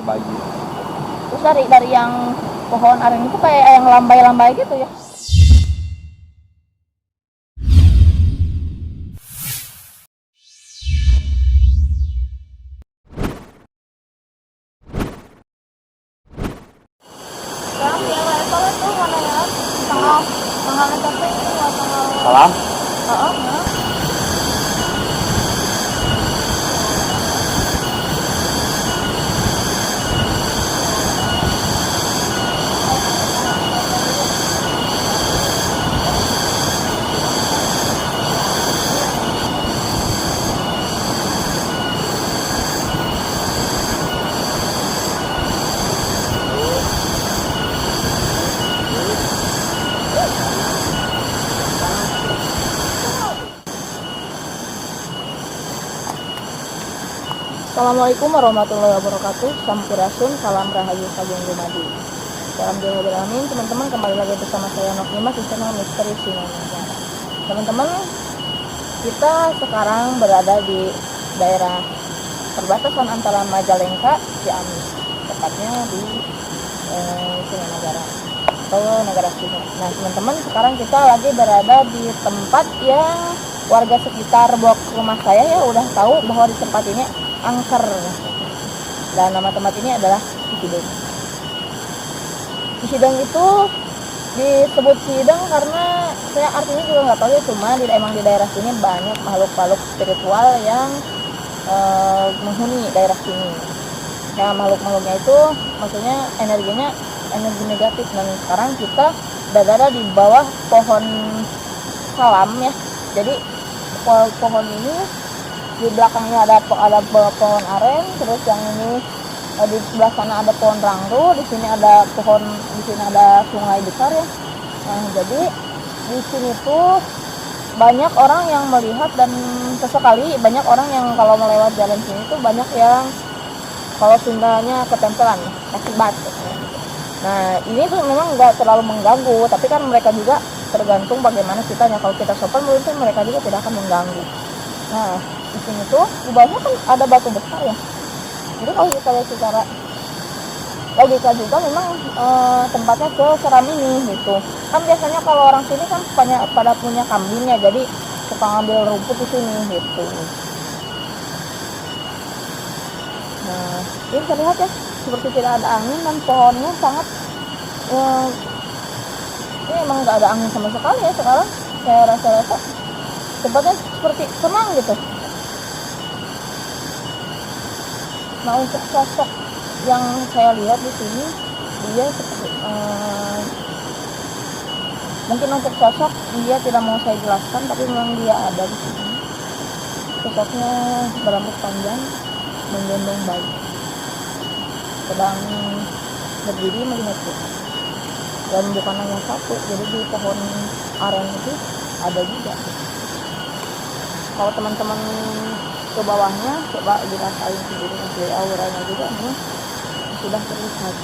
terbagi. Terus dari yang pohon aren itu kayak yang lambai-lambai gitu ya. Sekarang di level itu mana ya? Tanggal satu tanggal Salam. Assalamualaikum warahmatullahi wabarakatuh. Sampurasun, salam rahayu sagung dumadi. Alhamdulillah, teman-teman, kembali lagi bersama saya Nok Nimas di channel Misteri Sinonegara. Teman-teman, kita sekarang berada di daerah perbatasan antara Majalengka, Ciamis, tepatnya di Sinonegara atau negara Sino. Nah, teman-teman, sekarang kita lagi berada di tempat yang warga sekitar blok rumah saya ya udah tahu bahwa di tempat ini angker, dan nama tempat ini adalah Cicideng. Cicideng itu disebut Cicideng karena saya artinya juga nggak tahu ya, cuma emang di daerah sini banyak makhluk-makhluk spiritual yang menghuni daerah sini. Ya, makhluk-makhluknya itu maksudnya energinya energi negatif, dan sekarang kita berada di bawah pohon salam ya. Jadi pohon ini di belakangnya ada pohon aren, terus yang ini di sebelah sana ada pohon rangru, di sini ada sungai besar ya. Nah, jadi di sini tuh banyak orang yang melihat, dan sesekali banyak orang yang kalau melewat jalan sini tuh banyak yang kalau Sundanya ketempelan kaki batu. Nah, ini tuh memang nggak terlalu mengganggu, tapi kan mereka juga tergantung bagaimana kitanya. Kalau kita sopan mungkin mereka juga tidak akan mengganggu. Nah, di sini tuh di bawahnya kan ada batu besar ya. Jadi kalau kita lihat secara logika juga memang tempatnya seseram ini gitu. Kan biasanya kalau orang sini kan pada punya kambingnya, jadi suka ngambil rumput di sini gitu. Nah, ini terlihat ya seperti tidak ada angin, dan pohonnya sangat ini emang nggak ada angin sama sekali ya sekarang. Saya rasa tempatnya seperti tenang gitu. Nah, untuk sosok yang saya lihat di sini, dia seperti mungkin untuk sosok dia tidak mau saya jelaskan, tapi memang dia ada di sini. Sosoknya berambut panjang, menggendong bayi, sedang berdiri melihat kita. Dan bukan hanya satu, jadi di pohon aren itu ada juga. Kalau teman-teman ke bawahnya coba dirasain sendiri, dari auranya juga nih sudah terlihat.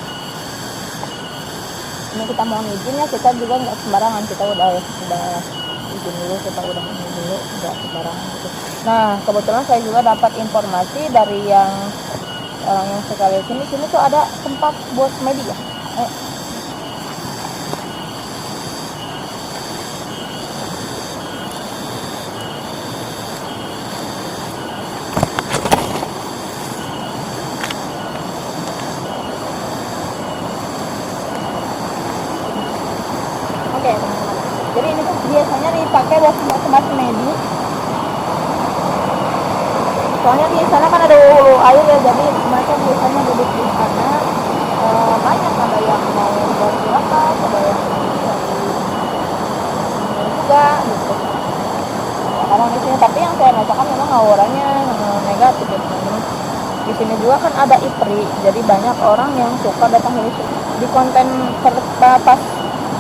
Ini kita mau izin ya, kita juga nggak sembarangan, kita udah izin dulu, kita udah ini dulu, nggak sembarangan gitu. Nah, kebetulan saya juga dapat informasi dari yang orang yang sekali sini tuh ada tempat buat media. Oke, jadi ini tuh biasanya dipakai buat tempat medis. Soalnya di sana kan ada hulu air ya, jadi mereka biasanya duduk di sana. Banyak, ada yang mau bantu apa, ada yang juga gitu. Kadang di sini, tapi yang saya rasakan memang auranya negatif ya teman-teman. Di sini juga kan ada IPRI, jadi banyak orang yang suka datang di konten pas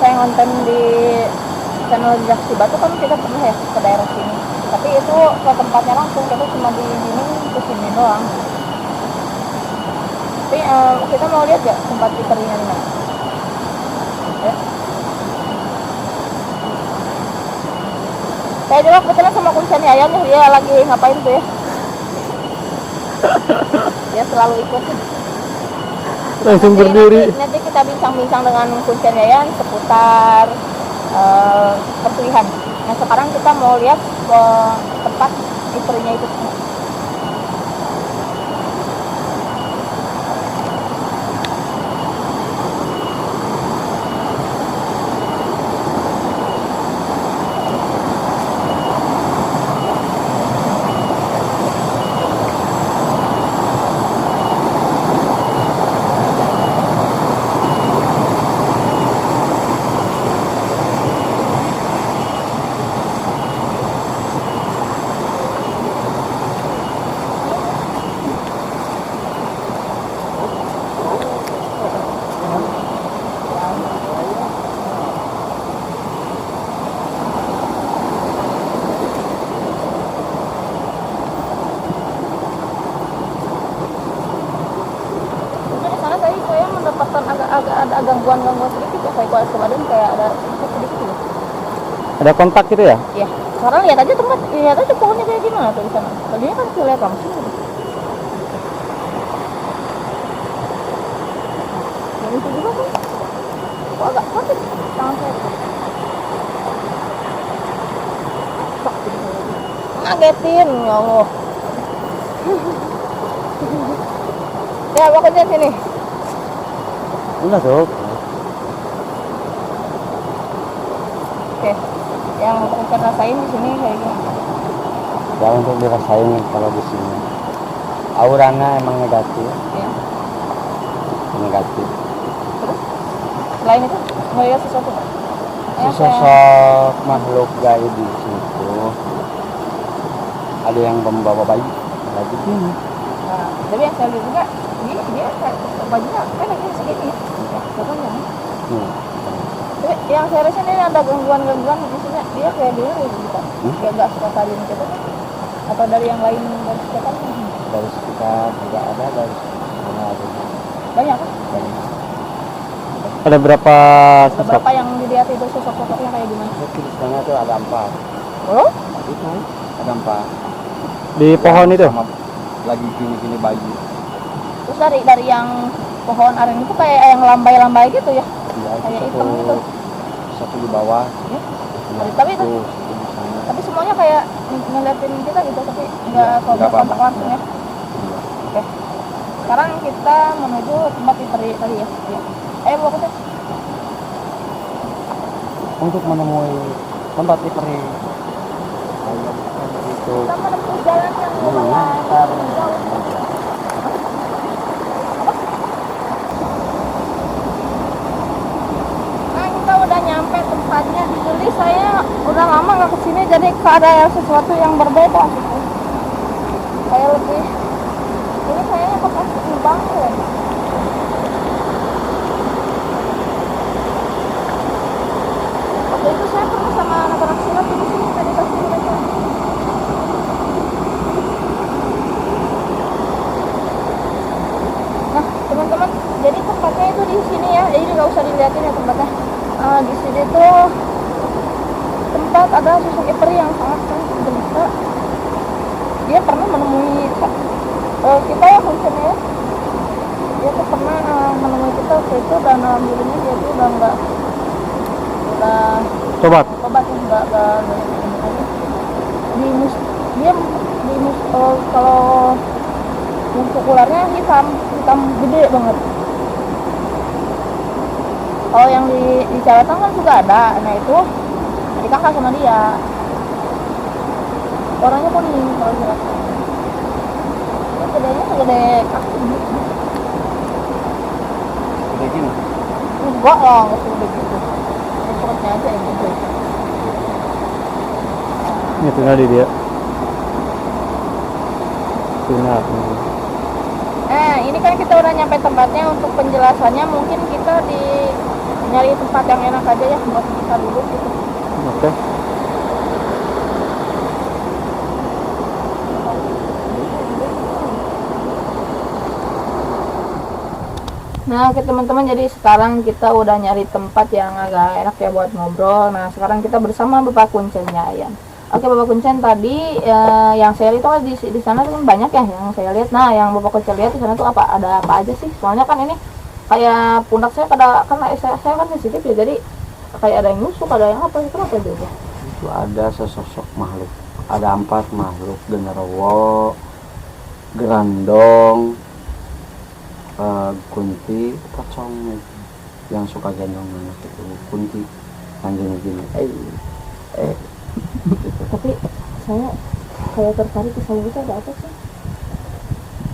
saya ngonten di channel Jejak Si Batu kan kita pernah ya ke daerah sini, tapi itu ke tempatnya langsung, kita cuma diizinin ke sini doang. Tapi kita mau lihat ya tempat IPRI-nya di mana ya. Saya juga kebetulan sama kuncian ayamnya, dia lagi ngapain tuh ya. Dia selalu ikut. langsung berdiri. Nanti kita bincang-bincang dengan Kuncen Yayan seputar perselingkuhan. Nah sekarang kita mau lihat ke tempat istrinya itu. Ada gangguan-gangguan sedikit ya, kayak kemarin kayak ada sedikit gitu. Ada kontak gitu ya? Iya. Sekarang lihat aja pohonnya kayak gimana tuh di sana. Tadinya kan kelihatan langsung. Yang itu juga kan, kok agak sakit tangan saya. Ngagetin ya Allah. Ya pokoknya sini. Udah tuh. Oke, yang kita rasain di sini kayak gini. Ya untuk dirasain kalau di sini. Auranya emang negatif. Ya. Negatif. Terus selain itu melihat sesuatu nggak? Sosok makhluk gaib di situ. Ada yang membawa bayi lagi sini. Nah, tapi yang saya lihat juga dia kayak bajunya kan lagi segini ya. Pokoknya. Tapi yang saya rasa ini ada gangguan-gangguan misalnya dia kayak dia gitu. Dia nggak suka tadi kita atau dari yang lain dari sekitar. Dari sekitar juga ada, dari mana ada. Banyak kan? Banyak. Ada berapa sosok? Berapa yang dilihat itu sosok-sosoknya kayak gimana? Tulisannya tuh ada 4. Oh? Itu ada 4. Di pohon itu? Lagi gini-gini bayi. Terus dari yang pohon aren itu kayak yang lambai-lambai gitu ya? Iya, kayak hitam gitu. Satu di bawah. Ya? Ya, tapi itu sana. Tapi semuanya kayak ngeliatin kita gitu, tapi nggak kontak langsung ya. Oke. Sekarang kita menuju tempat tadi ya. Bawa kita. Untuk menemui tempat iperi. Itu. Kita menempuh jalan yang lumayan jauh. Nah kita udah nyampe tempatnya. Jadi saya udah lama nggak kesini, jadi ada sesuatu yang berbeda. Kayak lebih. Ini kayaknya bekas lubang ya. Waktu itu saya pernah sama anak-anak silat di sini meditasi mereka. Nah teman-teman, jadi tempatnya itu di sini ya. Jadi nggak usah dilihatin ya tempatnya. Di sini tuh tempat ada sosok iperi yang sangat berita. Dia pernah menemui kita ya kuncinya. Dia tuh pernah menemui kita waktu itu, dan alhamdulillah dia tuh udah nggak tobat kalau muskularnya hitam gede banget. Kalau yang di Cawetang kan juga ada, nah itu adik kakak sama dia, orangnya kuning kalau jelas. Itu gedenya segede kaki gitu. Gede gini? Enggak lah, nggak segede gitu. Perutnya aja yang gede. Ini tuna di dia. Tuna. Ini kan kita udah nyampe tempatnya. Untuk penjelasannya mungkin kita nyari tempat yang enak aja ya buat kita duduk gitu. Oke. Nah oke teman-teman, jadi sekarang kita udah nyari tempat yang agak enak ya buat ngobrol. Nah sekarang kita bersama Bapak Kuncen Yayan. Oke Bapak Kuncen, tadi yang saya lihat tuh di sana tuh banyak ya yang saya lihat. Nah yang Bapak Kuncen lihat di sana tuh ada apa aja sih? Soalnya kan ini kayak pundak saya karena saya kan sensitif ya, jadi kayak ada yang nusuk, ada yang apa, kenapa itu? Itu ada sesosok makhluk, ada 4 makhluk, genderuwo, gerandong, kunti, pocong yang suka gendong anak itu, kunti yang gini-gini. Tapi saya kayak tertarik ke saya itu ada apa sih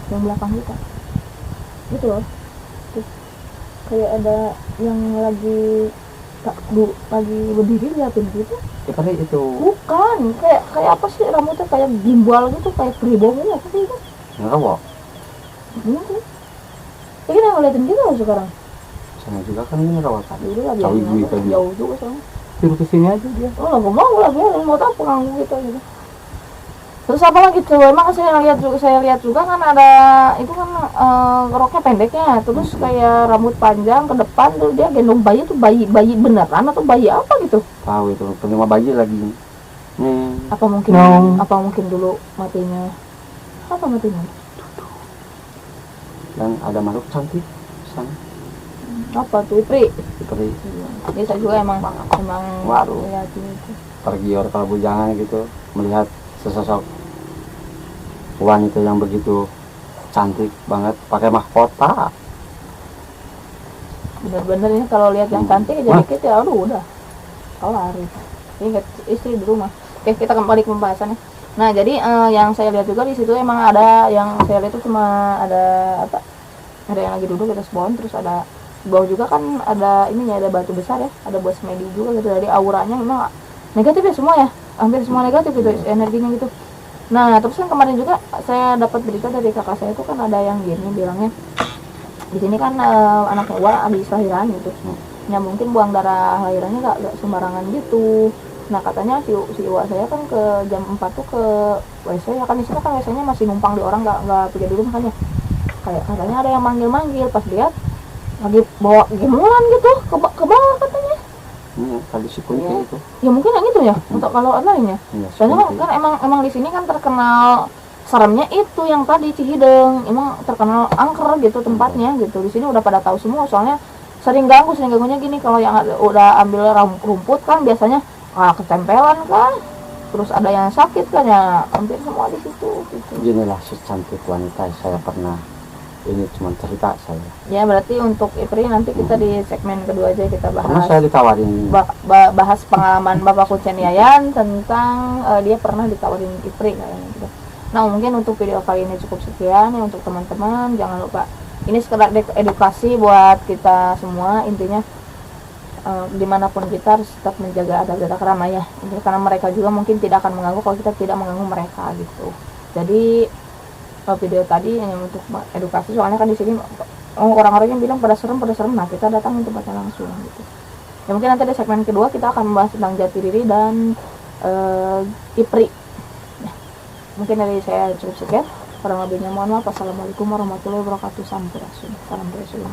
yang belakang kita gitu loh. Terus kayak ada yang lagi berdiri liatin gitu. Ipri itu Bukan, kayak apa sih, rambutnya kayak gimbal gitu, kayak keribau gitu, apa sih itu? genderuwo. Mungkin ini yang ngeliatin kita loh sekarang. Sama juga kan genderuwo tadi. Udah lah, Cawi biarin gue aja, tadi. jauh juga soalnya. Suruh kesini aja dia. Oh nggak mau lah, biarin, mau tahu pengganggu kita gitu. Terus apa lagi tuh, emang saya lihat juga kan ada itu kan roknya pendeknya, terus kayak rambut panjang ke depan tuh, dia gendong bayi tuh, bayi beneran atau bayi apa gitu? Tahu itu penerima bayi lagi. Apa mungkin dulu matinya? Apa matinya? Dan ada makhluk cantik sana. Apa tuh, Ipri? Ipri Jadi saya juga emang Waduh. lihat itu. tergiur kalau bujangan gitu melihat sesosok wanita yang begitu cantik banget pakai mahkota. Bener-bener ini kalau lihat yang cantik aja dikit ya, aduh udah kau lari. Ingat istri di rumah. Oke, kita kembali ke pembahasannya. Nah, jadi yang saya lihat juga di situ emang ada yang saya lihat itu cuma ada apa? Ada yang lagi duduk di atas pohon, terus ada di bawah juga kan ada ininya, ada batu besar ya, ada buat semedi juga gitu. Dari auranya memang negatif ya semua ya, hampir semua negatif gitu energinya gitu. Nah, terus kan kemarin juga saya dapat berita dari kakak saya itu kan ada yang gini bilangnya, di sini kan anaknya Uwa habis lahiran gitu. Ya mungkin buang darah lahirannya gak sembarangan gitu. Nah katanya si Uwa saya kan ke jam 4 tuh ke WC ya kan, di sini kan WC-nya masih numpang di orang, nggak punya dulu makanya. Kayak katanya ada yang manggil pas lihat lagi bawa gemulan gitu ke bawah katanya. Tadi si kunti Ya. itu. Ya mungkin yang itu ya untuk kalau lainnya. Iya, si Soalnya kunti. kan emang di sini kan terkenal seremnya itu yang tadi Cihideng, emang terkenal angker gitu tempatnya gitu. Di sini udah pada tahu semua, soalnya sering ganggunya gini, kalau yang udah ambil rumput kan biasanya ketempelan kan, terus ada yang sakit kan ya, hampir semua di situ gitu. Inilah secantik wanita saya pernah, ini cuma cerita saya. Ya berarti untuk Ipri nanti kita di segmen kedua aja kita Karena bahas saya ditawarin bahas pengalaman Bapak Kucen Yayan tentang dia pernah ditawarin Ipri kayaknya gitu. Nah mungkin untuk video kali ini cukup sekian ya untuk teman-teman, jangan lupa ini sekedar edukasi buat kita semua, intinya dimanapun kita harus tetap menjaga adab-adab keramaian ya, karena mereka juga mungkin tidak akan mengganggu kalau kita tidak mengganggu mereka gitu. Jadi video tadi hanya untuk edukasi, soalnya kan di sini orang-orang yang bilang pada serem, nah kita datang untuk baca langsung gitu. Ya mungkin nanti di segmen kedua kita akan membahas tentang jati diri dan Ipri. Ya, mungkin dari saya cukup sekian. Kurang lebihnya mohon maaf. Assalamualaikum warahmatullahi wabarakatuh. Salam Rasul.